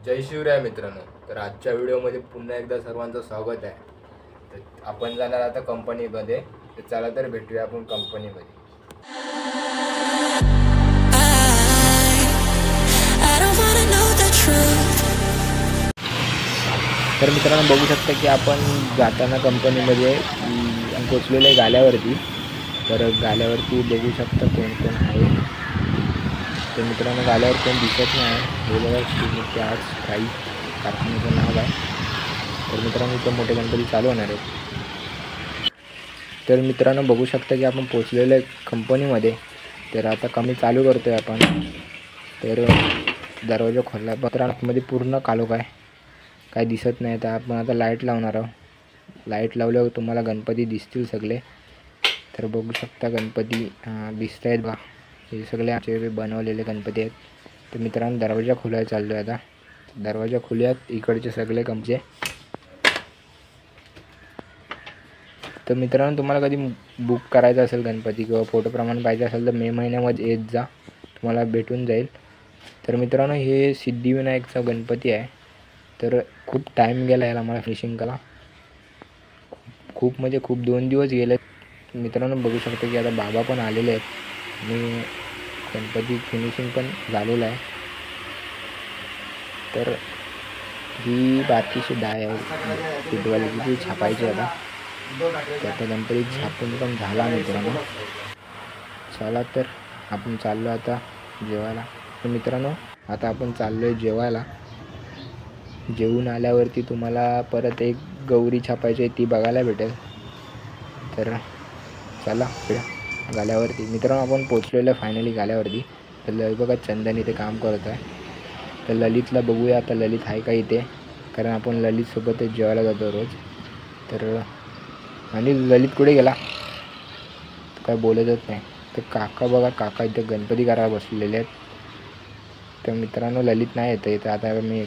जय शिवराय मित्रांनो. तर आजच्या व्हिडिओमध्ये पुन्हा एकदा सर्वांचं स्वागत आहे. तर आपण जाणार आता कंपनीमध्ये. तर चला तर भेटूया आपण कंपनीमध्ये. तर मित्रांनो बघू शकता की आपण जाताना कंपनीमध्ये पोचलेलो आहे गाल्यावरती. तर गाल्यावरती बघू शकता कोण कोण आहे. तर मित्रांनो गाल्यावर कोण दिसत नाही. हे बघा श्रीमती आर्ट्स स्ट्राईक कारखान्याचं नाव आहे. तर मित्रांनो इथं मोठे गणपती चालू होणार आहेत. तर मित्रांनो बघू शकता की आपण पोचलेलो आहे कंपनीमध्ये. तर आता कमी चालू करतोय आपण. तर दरवाजा खोलला पत्रामध्ये पूर्ण काळोख आहे, काय दिसत नाही. तर आपण आता लाईट लावणार आहोत. लाईट लावल्यावर तुम्हाला गणपती दिसतील सगळे. तर बघू शकता गणपती दिसत आहेत बा. हे सगळे आमचे बनवलेले गणपती आहेत. तर मित्रांनो दरवाजा खोलायला चाललो आहे आता. दरवाजा खोलूयात इकडचे सगळे कंपचे. तर मित्रांनो तुम्हाला कधी बुक करायचं असेल गणपती किंवा फोटोप्रमाणे पाहिजे असेल तर मे महिन्यामध्ये येत जा, तुम्हाला भेटून जाईल. तर मित्रांनो हे सिद्धिविनायकचा गणपती आहे. तर खूप टाईम गेला याला मला फिनिशिंग करा. खूप म्हणजे खूप 2 दिवस गेले मित्रांनो. बघू शकतो की आता बाबा पण आलेले आहेत आणि गणपती फिनिशिंग पण झालेलं आहे. तर ही बारकीशी डाय आहे पिटवालीची, ती छापायची आता. तर आता गणपती छापून पण झाला मित्रांनो. चला तर आपण चाललो आता जेवायला. तर मित्रांनो आता आपण चाललो आहे जेवायला. जेवून आल्यावरती तुम्हाला परत एक गौरी छापायची आहे, ती बघायला भेटेल. तर चला गाल्यावरती. मित्रांनो आपण पोचलेलो आहे फायनली गाल्यावरती. तर बघा चंदन इथे काम करत आहे. तर ललितला बघूया आता ललित आहे का इथे, कारण आपण ललितसोबतच जेवायला जातो रोज. तर आणि ललित कुठे गेला काय बोलतच नाही. तर काका बघा, काका इथे गणपती करायला बसलेले आहेत. तर मित्रांनो ललित नाही येतं इथं. आता मी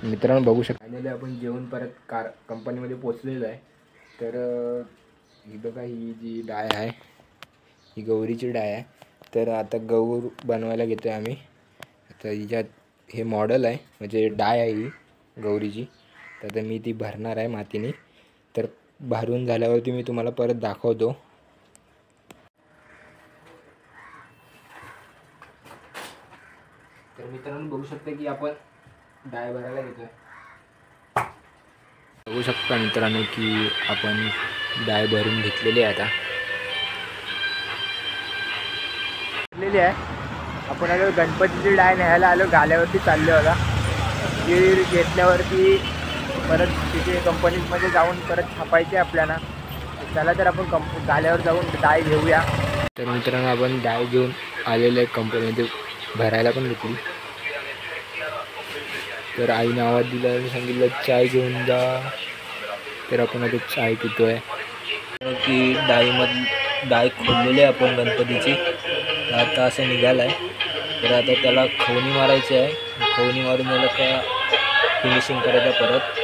मित्रांनो बघू शकता फायनली आपण जेवून परत कंपनीमध्ये पोचलेलो आहे. तर ही बघा ही जी डाय आहे ही गौरीची डाय आहे. तर आता गौर बनवायला घेतो आहे आम्ही. तर हिच्यात हे मॉडेल आहे म्हणजे डाय आहे ही गौरीची. तर आता मी ती भरणार आहे मातीने. तर भरून झाल्यावरती मी तुम्हाला परत दाखवतो. तर मित्रांनो बघू शकता की आपण डाय भरायला घेतोय. बघू शकता मित्रांनो की आपण डाय भरून घेतलेली आहे आता. घेतलेली आहे आपण. आलो गणपतीची डाय न्यायला आलो, गाल्यावरती चाललो होता. ती घेतल्यावरती परत तिथे कंपनीमध्ये जाऊन परत छापायचे आपल्याला. चला तर आपण गाल्यावर जाऊन डाय घेऊया. तर मित्रांनो आपण डाय घेऊन आलेलं आहे कंपनीमध्ये भरायला पण घेतली. तर आईने आवाज दिला आणि सांगितलं चाय घेऊन जा. तर आपण आता चाय पितोय. की डाय खोललेली आहे आपण गणपतीची. आता असं निघालं आहे. तर आता त्याला खवणी मारायची आहे. खवणी मारून याला का फिनिशिंग करायचं परत.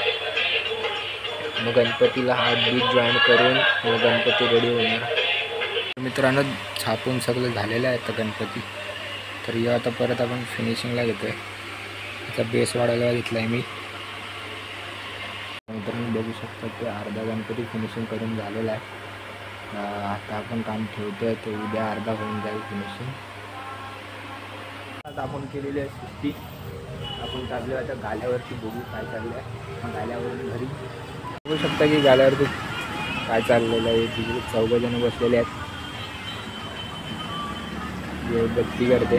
मग गणपतीला हात बीट जॉईन करून मग गणपती रेडी होणार. मित्रांनो छापून सगळं झालेलं आहे आता गणपती. तर या आता परत आपण फिनिशिंगला घेतो आहे. त्याचा बेस वाढायला घेतला आहे मी. मित्रांनो बघू शकता की अर्धा गणपती फिनिशिंग करून झालेला आहे. आता आपण काम ठेवतो आहे, तर उद्या अर्धा होऊन जाईल फिनिशिंग. आता आपण केलेली आहे सुट्टी. आपण चाललो आता गाल्यावरती. बघू काय चाललं आहे गाल्यावरून घरी. बघू शकता की गाल्यावरती काय चाललेलं आहे. तिकडे 4 जण बसलेले आहेत. बत्ती करते.